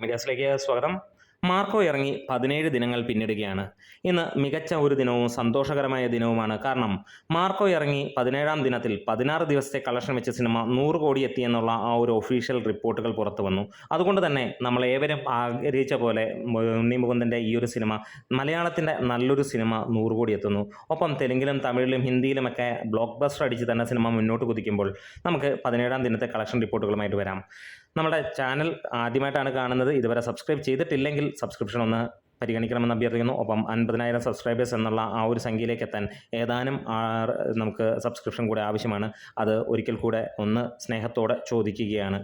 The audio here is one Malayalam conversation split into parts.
മീഡിയാസിലേക്ക് സ്വാഗതം. മാർക്കോ ഇറങ്ങി 17 ദിനങ്ങൾ പിന്നിടുകയാണ്. ഇന്ന് മികച്ച ഒരു ദിനവും സന്തോഷകരമായ ദിനവുമാണ്. കാരണം മാർക്കോ ഇറങ്ങി 17-ാം ദിനത്തിൽ 16 ദിവസത്തെ കളക്ഷൻ വെച്ച് സിനിമ 100 കോടി എത്തിയെന്നുള്ള ആ ഒരു ഒഫീഷ്യൽ റിപ്പോർട്ടുകൾ പുറത്തു വന്നു. അതുകൊണ്ട് തന്നെ നമ്മളേവരും ആഗ്രഹിച്ച പോലെ ഉണ്ണി മുകുന്ദൻ്റെ ഈ ഒരു സിനിമ, മലയാളത്തിൻ്റെ നല്ലൊരു സിനിമ 100 കോടി എത്തുന്നു. ഒപ്പം തെലുങ്കിലും തമിഴിലും ഹിന്ദിയിലുമൊക്കെ ബ്ലോക്ക് ബസ്റ്റർ അടിച്ച് തന്നെ സിനിമ മുന്നോട്ട് കുതിക്കുമ്പോൾ നമുക്ക് 17-ാം ദിനത്തെ കളക്ഷൻ റിപ്പോർട്ടുകളുമായിട്ട് വരാം. നമ്മുടെ ചാനൽ ആദ്യമായിട്ടാണ് കാണുന്നത്, ഇതുവരെ സബ്സ്ക്രൈബ് ചെയ്തിട്ടില്ലെങ്കിൽ സബ്സ്ക്രിപ്ഷൻ ഒന്ന് പരിഗണിക്കണമെന്ന് അഭ്യർത്ഥിക്കുന്നു. ഒപ്പം 50,000 സബ്സ്ക്രൈബേഴ്സ് എന്നുള്ള ആ ഒരു സംഖ്യയിലേക്ക് എത്താൻ ഏതാനും നമുക്ക് സബ്സ്ക്രിപ്ഷൻ കൂടെ ആവശ്യമാണ്. അത് ഒരിക്കൽ കൂടെ ഒന്ന് സ്നേഹത്തോടെ ചോദിക്കുകയാണ്.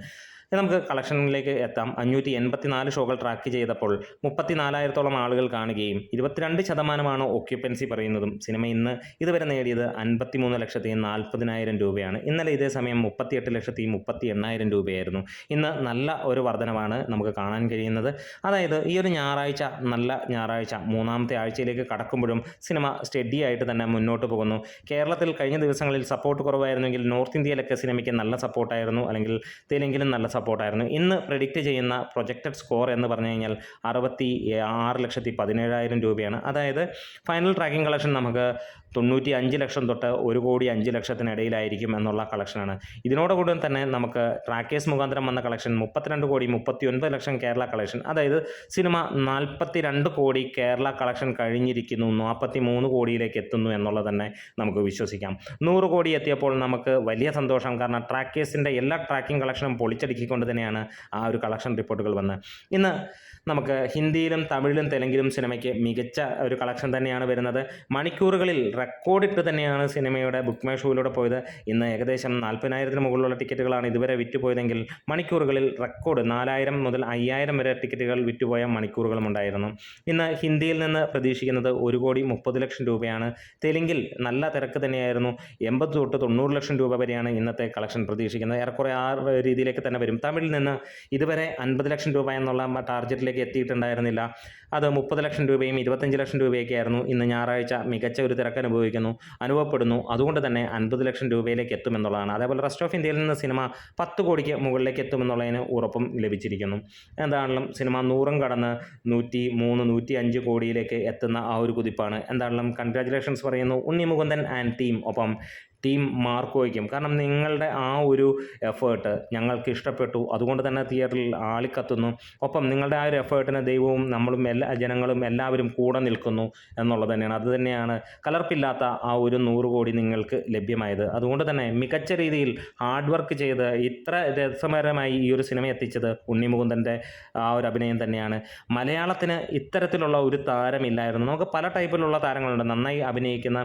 നമുക്ക് കളക്ഷനിലേക്ക് എത്താം. 584 ഷോകൾ ട്രാക്ക് ചെയ്തപ്പോൾ 34,000-ഓളം ആളുകൾ കാണുകയും 22% ഓക്യുപ്പൻസി പറയുന്നതും സിനിമ ഇന്ന് ഇതുവരെ നേടിയത് 53,40,000 രൂപയാണ്. ഇന്നലെ ഇതേ സമയം 38,38,000 രൂപയായിരുന്നു. ഇന്ന് നല്ല ഒരു വർധനവാണ് നമുക്ക് കാണാൻ കഴിയുന്നത്. അതായത് ഈ ഒരു ഞായറാഴ്ച, നല്ല ഞായറാഴ്ച, 3-ാമത്തെ ആഴ്ചയിലേക്ക് കടക്കുമ്പോഴും സിനിമ സ്റ്റഡി ആയിട്ട് തന്നെ മുന്നോട്ട് പോകുന്നു. കേരളത്തിൽ കഴിഞ്ഞ ദിവസങ്ങളിൽ സപ്പോർട്ട് കുറവായിരുന്നെങ്കിൽ നോർത്ത് ഇന്ത്യയിലൊക്കെ സിനിമയ്ക്ക് നല്ല സപ്പോർട്ടായിരുന്നു, അല്ലെങ്കിൽ തെലുങ്കിലും നല്ല സപ്പോർട്ടായിരുന്നു. ഇന്ന് പ്രെഡിക്റ്റ് ചെയ്യുന്ന പ്രൊജക്റ്റഡ് സ്കോർ എന്ന് പറഞ്ഞു കഴിഞ്ഞാൽ 66,17,000 രൂപയാണ്. അതായത് ഫൈനൽ ട്രാക്കിംഗ് കളക്ഷൻ നമുക്ക് 95 ലക്ഷം തൊട്ട് 1,05,00,000 എന്നുള്ള കളക്ഷനാണ്. ഇതിനോടുകൂടി തന്നെ നമുക്ക് ട്രാക്കേഴ്സ് മുഖാന്തരം വന്ന കളക്ഷൻ 32,39 ലക്ഷം കേരള കളക്ഷൻ. അതായത് സിനിമ 42 കോടി കേരള കളക്ഷൻ കഴിഞ്ഞിരിക്കുന്നു, 43 കോടിയിലേക്ക് എത്തുന്നു എന്നുള്ളത് തന്നെ നമുക്ക് വിശ്വസിക്കാം. 100 കോടി എത്തിയപ്പോൾ നമുക്ക് വലിയ സന്തോഷം. കാരണം ട്രാക്കേഴ്സിൻ്റെ എല്ലാ ട്രാക്കിംഗ് കളക്ഷനും പൊളിച്ചടുക്കിക്കൊണ്ട് തന്നെയാണ് ആ ഒരു കളക്ഷൻ റിപ്പോർട്ടുകൾ വന്നത്. ഇന്ന് നമുക്ക് ഹിന്ദിയിലും തമിഴിലും തെലുങ്കിലും സിനിമയ്ക്ക് മികച്ച ഒരു കളക്ഷൻ തന്നെയാണ് വരുന്നത്. മണിക്കൂറുകളിൽ റെക്കോർഡിട്ട് തന്നെയാണ് സിനിമയുടെ ബുക്ക് മൈ ഷോയിലൂടെ പോയത്. ഇന്ന് ഏകദേശം 40,000-ന് മുകളിലുള്ള ടിക്കറ്റുകളാണ് ഇതുവരെ വിറ്റുപോയതെങ്കിൽ മണിക്കൂറുകളിൽ റെക്കോർഡ് 4,000 മുതൽ 5,000 വരെ ടിക്കറ്റുകൾ വിറ്റുപോയ മണിക്കൂറുകളും ഉണ്ടായിരുന്നു. ഇന്ന് ഹിന്ദിയിൽ നിന്ന് പ്രതീക്ഷിക്കുന്നത് 1,30,00,000 രൂപയാണ്. തെലുങ്കിൽ നല്ല തിരക്ക് തന്നെയായിരുന്നു. 80 തൊട്ട് 90 ലക്ഷം രൂപ വരെയാണ് ഇന്നത്തെ കളക്ഷൻ പ്രതീക്ഷിക്കുന്നത്. ഏറെക്കുറെ ആ രീതിയിലേക്ക് തന്നെ വരും. തമിഴിൽ നിന്ന് ഇതുവരെ 50 ലക്ഷം രൂപ എന്നുള്ള ടാർഗറ്റിലേക്ക് എത്തിയിട്ടുണ്ടായിരുന്നില്ല. അത് 30 ലക്ഷം രൂപയും 25 ലക്ഷം രൂപയൊക്കെ ആയിരുന്നു. ഇന്ന് ഞായറാഴ്ച മികച്ച ഒരു തിരക്ക് അനുഭവപ്പെടുന്നു. അതുകൊണ്ട് തന്നെ 50 ലക്ഷം രൂപയിലേക്ക് എത്തുമെന്നുള്ളതാണ്. അതേപോലെ റെസ്റ്റ് ഓഫ് ഇന്ത്യയിൽ നിന്ന് സിനിമ 10 കോടിക്ക് മുകളിലേക്ക് എത്തുമെന്നുള്ളതിന് ഉറപ്പും ലഭിച്ചിരിക്കുന്നു. എന്താണെങ്കിലും സിനിമ 100 കടന്ന് 103, 105 കോടിയിലേക്ക് എത്തുന്ന ആ ഒരു കുതിപ്പാണ്. എന്താണെങ്കിലും കൺഗ്രാജുലേഷൻസ് പറയുന്നു ഉണ്ണി മുകുന്ദൻ ആൻഡ് ടീം, ഒപ്പം ടീം മാർക്കോയ്ക്കും. കാരണം നിങ്ങളുടെ ആ ഒരു എഫേർട്ട് ഞങ്ങൾക്ക് ഇഷ്ടപ്പെട്ടു. അതുകൊണ്ട് തന്നെ തിയേറ്ററിൽ ആളിക്കത്തുന്നു. ഒപ്പം നിങ്ങളുടെ ആ ഒരു എഫേർട്ടിന് ദൈവവും നമ്മളും എല്ലാ ജനങ്ങളും എല്ലാവരും കൂടെ നിൽക്കുന്നു എന്നുള്ളത് തന്നെയാണ്. അതുതന്നെയാണ് കലർപ്പില്ലാത്ത ആ ഒരു 100 കോടി നിങ്ങൾക്ക് ലഭ്യമായത്. അതുകൊണ്ട് തന്നെ മികച്ച രീതിയിൽ ഹാർഡ് വർക്ക് ചെയ്ത് ഇത്ര രസകരമായി ഈ ഒരു സിനിമ എത്തിച്ചത് ഉണ്ണി മുകുന്ദൻ്റെ ആ ഒരു അഭിനയം തന്നെയാണ്. മലയാളത്തിന് ഇത്തരത്തിലുള്ള ഒരു താരമില്ലായിരുന്നു. നമുക്ക് പല ടൈപ്പിലുള്ള താരങ്ങളുണ്ട്, നന്നായി അഭിനയിക്കുന്ന,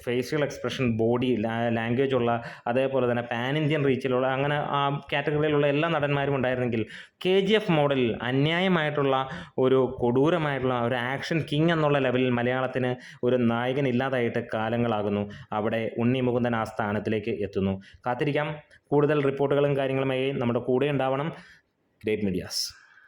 ഫേഷ്യൽ എക്സ്പ്രഷൻ, ബോഡി ലാംഗ്വേജ് ഉള്ള, അതേപോലെ തന്നെ പാൻ ഇന്ത്യൻ റീച്ചിലുള്ള, അങ്ങനെ ആ കാറ്റഗറിയിലുള്ള എല്ലാ നടന്മാരും ഉണ്ടായിരുന്നെങ്കിൽ KGF മോഡലിൽ അന്യായമായിട്ടുള്ള ഒരു കൊടൂരമായിട്ടുള്ള ഒരു ആക്ഷൻ കിങ് എന്നുള്ള ലെവലിൽ മലയാളത്തിന് ഒരു നായകൻ ഇല്ലാതായിട്ട് കാലങ്ങളാകുന്നു. അവിടെ ഉണ്ണി മുകുന്ദൻ ആ സ്ഥാനത്തിലേക്ക് എത്തുന്നു. കാത്തിരിക്കാം. കൂടുതൽ റിപ്പോർട്ടുകളും കാര്യങ്ങളുമായി നമ്മുടെ കൂടെ ഉണ്ടാവണം. Great medias.